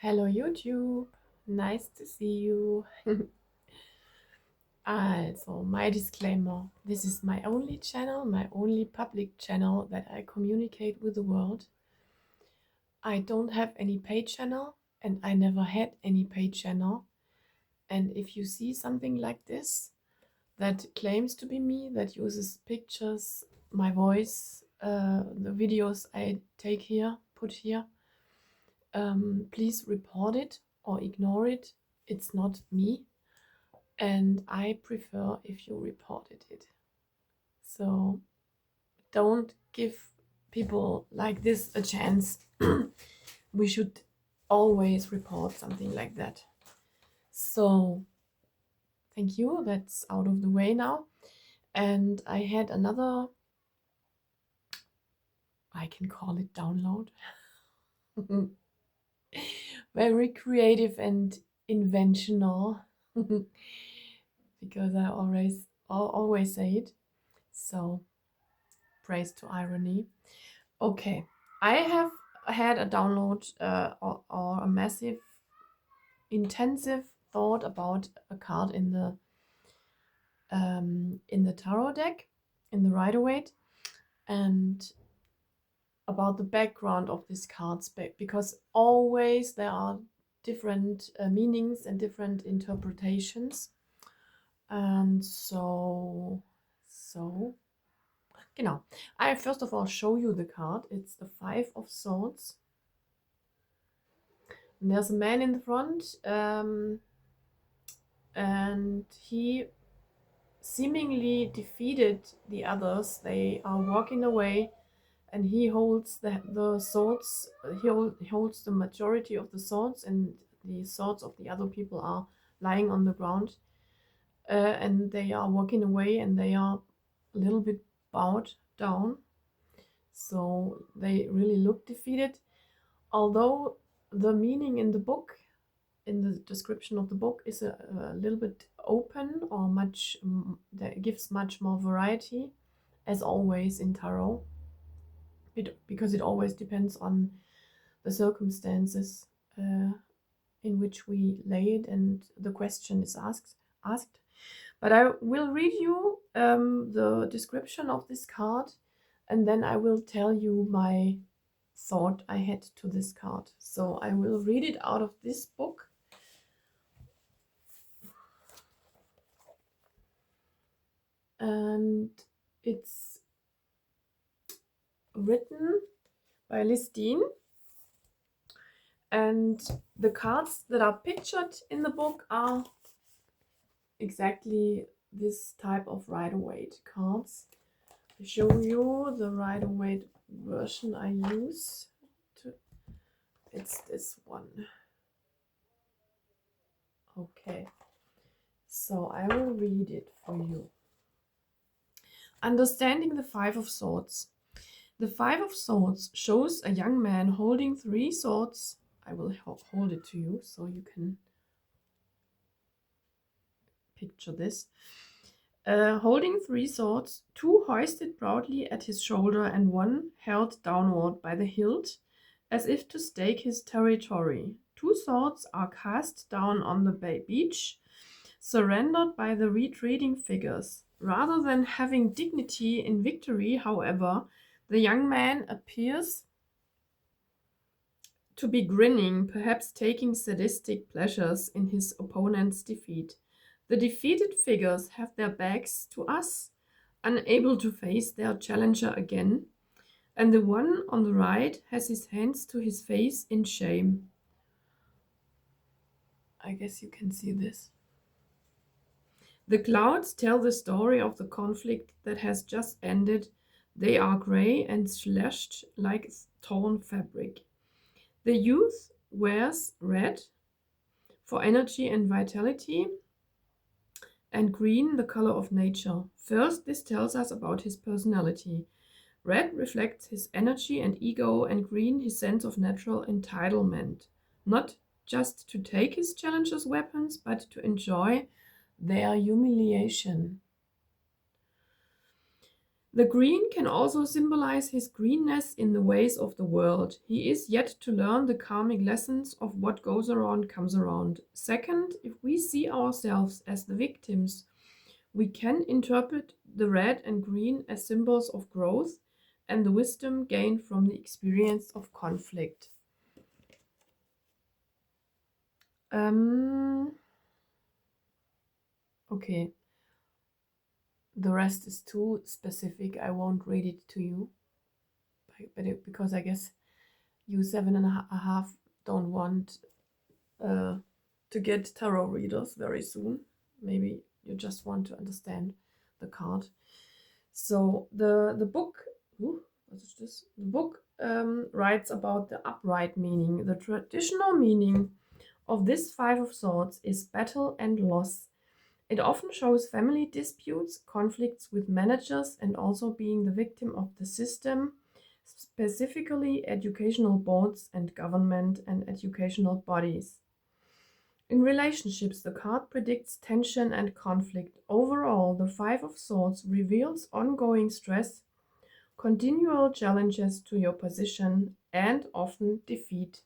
Hello YouTube, nice to see you. Also, my disclaimer, this is my only channel, my only public channel that I communicate with the world. I don't have any paid channel and I never had any paid channel. And if you see something like this that claims to be me, that uses pictures, my voice, the videos I take here, put here, please report it or ignore it. It's not me. And I prefer if you reported it. So don't give people like this a chance. We should always report something like that. So thank you, that's out of the way now. And I had another, I can call it download. Very creative and inventional. Because I always say it. So praise to irony. Okay, I have had a download or a massive, intensive thought about a card in the tarot deck, in the Rider-Waite, and about the background of this card because always there are different meanings and different interpretations. And so genau. I first of all show you the card. It's the Five of Swords. And there's a man in the front, and he seemingly defeated the others. They are walking away, and he holds the swords. He holds the majority of the swords, and the swords of the other people are lying on the ground. And they are walking away, and they are a little bit bowed down. So they really look defeated. Although the meaning in the book, in the description of the book, is a little bit open, or much that gives much more variety, as always in tarot, because it always depends on the circumstances in which we lay it and the question is asked. But I will read you the description of this card, and then I will tell you my thought I had to this card. So I will read it out of this book. And it's written by Liz Dean. And the cards that are pictured in the book are exactly this type of Rider-Waite cards. I show you the Rider-Waite version I use. It's this one. Okay, so I will read it for you. Understanding the Five of Swords. The Five of Swords shows a young man holding three swords. I will hold it to you so you can picture this. Holding three swords, two hoisted proudly at his shoulder and one held downward by the hilt, as if to stake his territory. Two swords are cast down on the beach, surrendered by the retreating figures. Rather than having dignity in victory, however, the young man appears to be grinning, perhaps taking sadistic pleasures in his opponent's defeat. The defeated figures have their backs to us, unable to face their challenger again, and the one on the right has his hands to his face in shame. I guess you can see this. The clouds tell the story of the conflict that has just ended. They are grey and slashed like torn fabric. The youth wears red for energy and vitality, and green, the color of nature. First, this tells us about his personality. Red reflects his energy and ego, and green his sense of natural entitlement. Not just to take his challengers' weapons, but to enjoy their humiliation. The green can also symbolize his greenness in the ways of the world. He is yet to learn the karmic lessons of what goes around comes around. Second, if we see ourselves as the victims, we can interpret the red and green as symbols of growth and the wisdom gained from the experience of conflict. Okay. The rest is too specific. I won't read it to you, because I guess you 7.5 don't want to get tarot readers very soon. Maybe you just want to understand the card. So the book, what is this? The book writes about the upright meaning. The traditional meaning of this Five of Swords is battle and loss. It often shows family disputes, conflicts with managers, and also being the victim of the system, specifically educational boards and government and educational bodies. In relationships, the card predicts tension and conflict. Overall, the Five of Swords reveals ongoing stress, continual challenges to your position, and often defeat.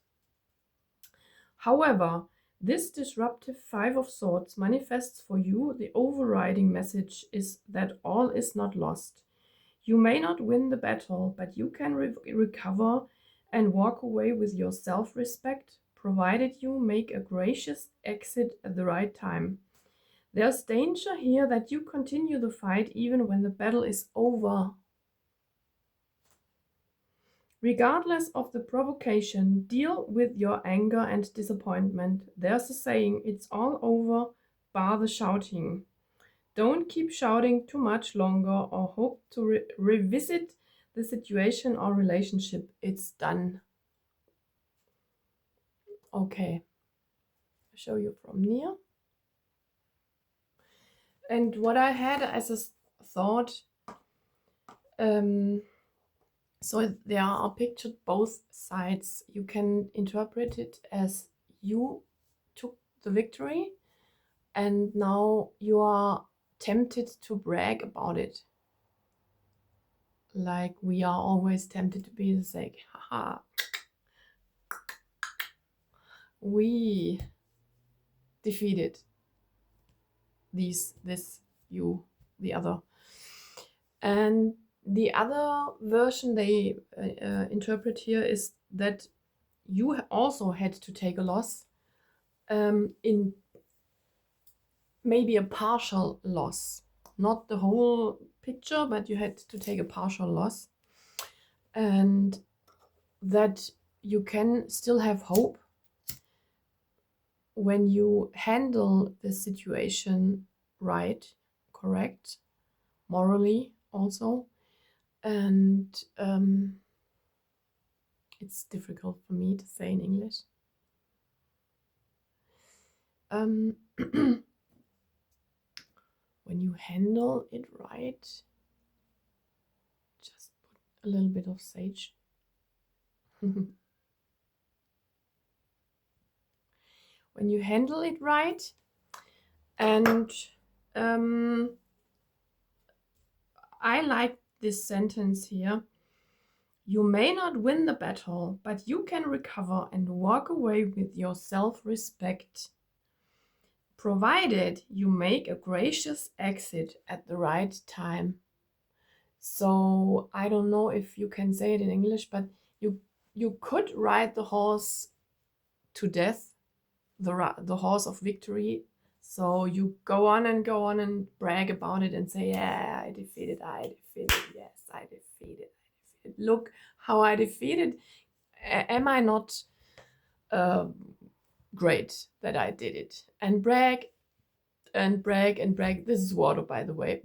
However, this disruptive Five of Swords manifests for you. The overriding message is that all is not lost. You may not win the battle, but you can recover and walk away with your self-respect, provided you make a gracious exit at the right time. There's danger here that you continue the fight even when the battle is over. Regardless of the provocation, deal with your anger and disappointment. There's a saying, it's all over, bar the shouting. Don't keep shouting too much longer or hope to revisit the situation or relationship. It's done. Okay, I'll show you from near. And what I had as a thought, so there are pictured both sides. You can interpret it as you took the victory and now you are tempted to brag about it. Like we are always tempted to be like, haha, we defeated the other. And the other version they interpret here is that you also had to take a loss, in maybe a partial loss, not the whole picture, but you had to take a partial loss, and that you can still have hope when you handle the situation right, correct, morally also. And it's difficult for me to say in English. When you handle it right, just put a little bit of sage. When you handle it right, and I like this sentence here. You may not win the battle, but you can recover and walk away with your self-respect, provided you make a gracious exit at the right time. So I don't know if you can say it in English, but you could ride the horse to death, the horse of victory. So you go on and brag about it and say, yeah, I defeated, yes, I defeated. Look how I defeated. Am I not great that I did it? And brag and brag and brag. This is water, by the way.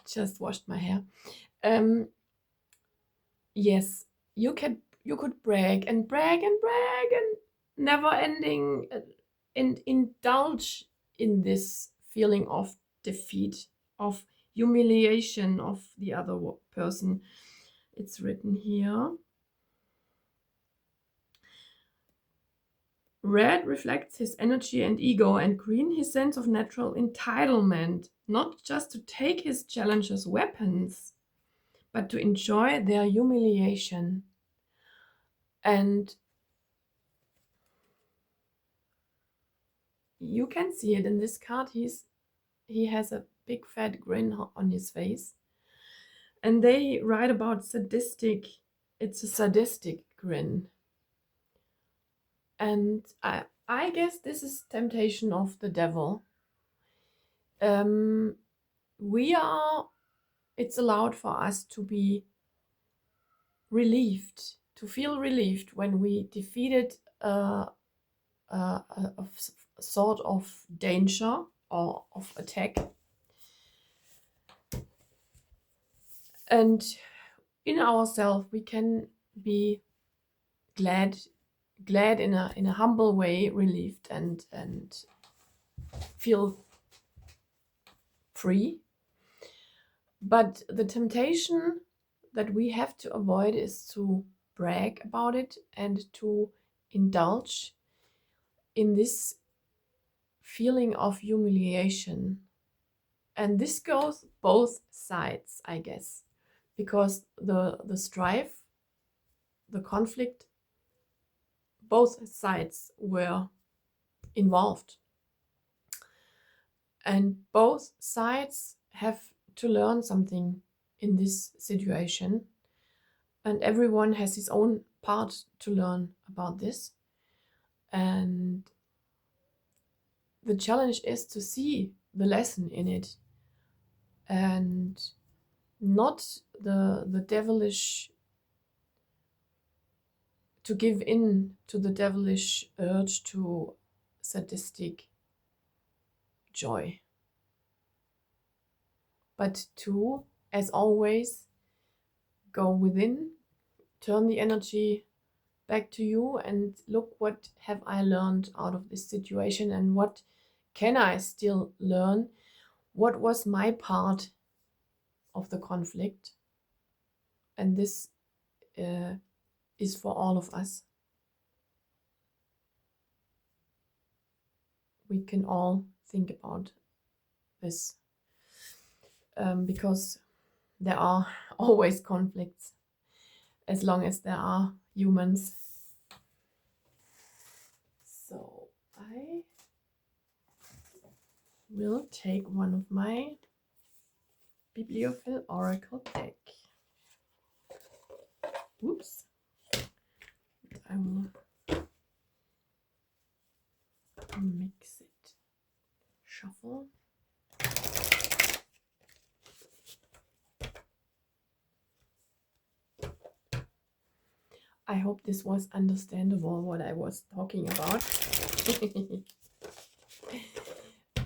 Just washed my hair. Yes, you could brag and brag and brag and never ending, and indulge in this feeling of defeat, of humiliation of the other person. It's written here. red reflects his energy and ego, and green his sense of natural entitlement, not just to take his challenges weapons, but to enjoy their humiliation. And you can see it in this card. He has a big fat grin on his face. And they write about sadistic, it's a sadistic grin. And I guess this is temptation of the devil. It's allowed for us to be relieved, to feel relieved when we defeated a sort of danger or of attack. And in ourselves, we can be glad in a humble way, relieved and feel free. But the temptation that we have to avoid is to brag about it and to indulge in this feeling of humiliation. And this goes both sides, I guess, because the strife, the conflict, both sides were involved. And both sides have to learn something in this situation. And everyone has his own part to learn about this. And the challenge is to see the lesson in it and not the devilish, to give in to the devilish urge to sadistic joy, but to, as always, go within, turn the energy back to you and look, what have I learned out of this situation and what can I still learn? What was my part of the conflict? And this is for all of us. We can all think about this because there are always conflicts as long as there are humans. So I will take one of my Bibliophile Oracle deck. Oops. I will mix it. Shuffle. I hope this was understandable what I was talking about.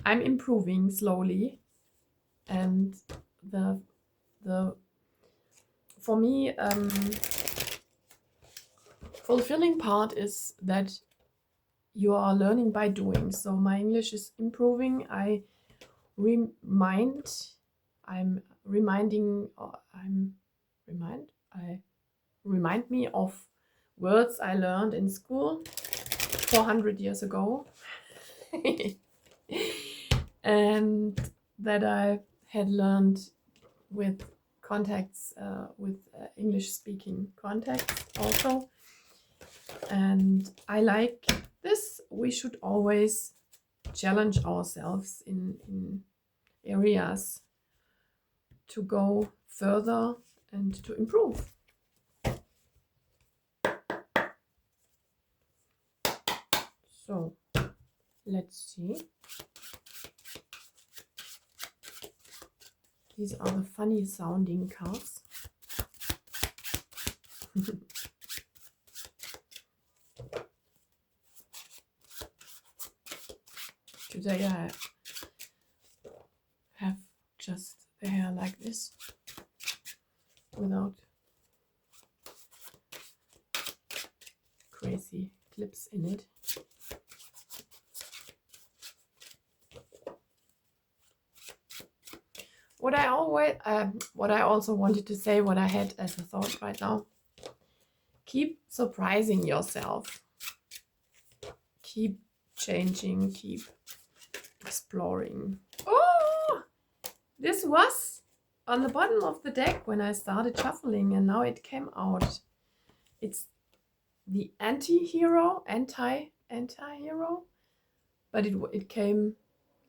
I'm improving slowly, and the for me fulfilling part is that you are learning by doing. So my English is improving. I remind me of words I learned in school 400 years ago and that I had learned with contacts, with English speaking contacts also. And I like this. We should always challenge ourselves in areas to go further and to improve. So let's see. These are the funny sounding cards. Today I have just the hair like this, without crazy clips in it. What I also wanted to say, what I had as a thought right now: keep surprising yourself. keep changing, keep exploring. Oh, this was on the bottom of the deck when I started shuffling, and now it came out. It's the anti-hero, anti-hero, but it came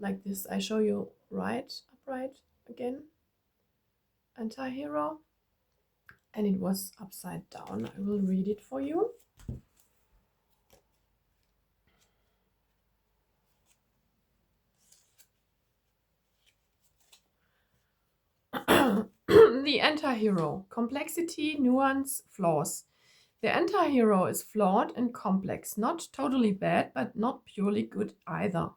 like this. I show you upright again. Anti-hero, and it was upside down. I will read it for you. The anti-hero. Complexity, nuance, flaws. The anti-hero is flawed and complex, not totally bad, but not purely good either.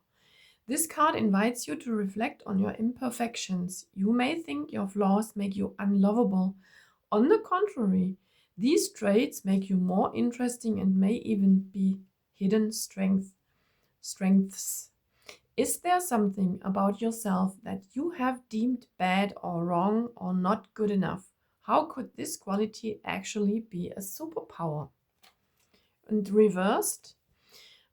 This card invites you to reflect on your imperfections. You may think your flaws make you unlovable. On the contrary, these traits make you more interesting and may even be hidden strengths. Is there something about yourself that you have deemed bad or wrong or not good enough? How could this quality actually be a superpower? And reversed.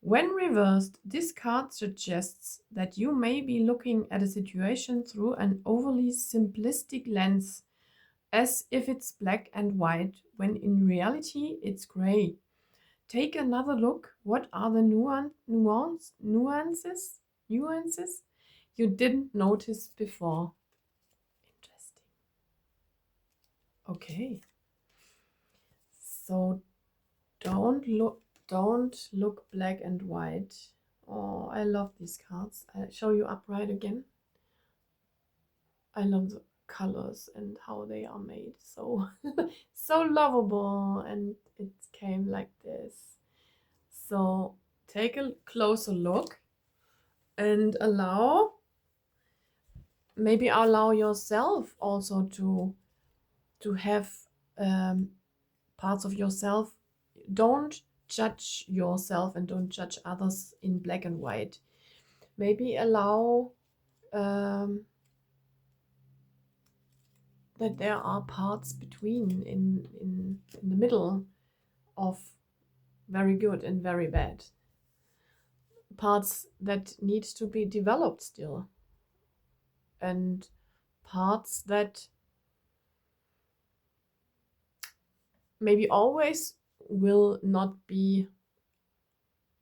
When reversed, this card suggests that you may be looking at a situation through an overly simplistic lens, as if it's black and white, when in reality it's gray. Take another look. What are the nuances you didn't notice before? Interesting. Okay. So don't look black and white. Oh, I love these cards. I'll show you upright again. I love the colors and how they are made. So so lovable, and it came like this. So take a closer look and maybe allow yourself also to have parts of yourself. Don't judge yourself and don't judge others in black and white. Maybe allow that there are parts between in the middle of very good and very bad. Parts that need to be developed still. And parts that maybe always will not be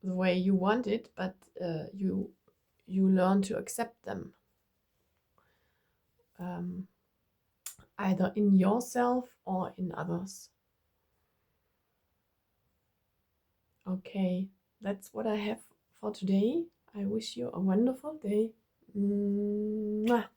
the way you want it, but you learn to accept them, either in yourself or in others. Okay, that's what I have for today. I wish you a wonderful day. Mwah.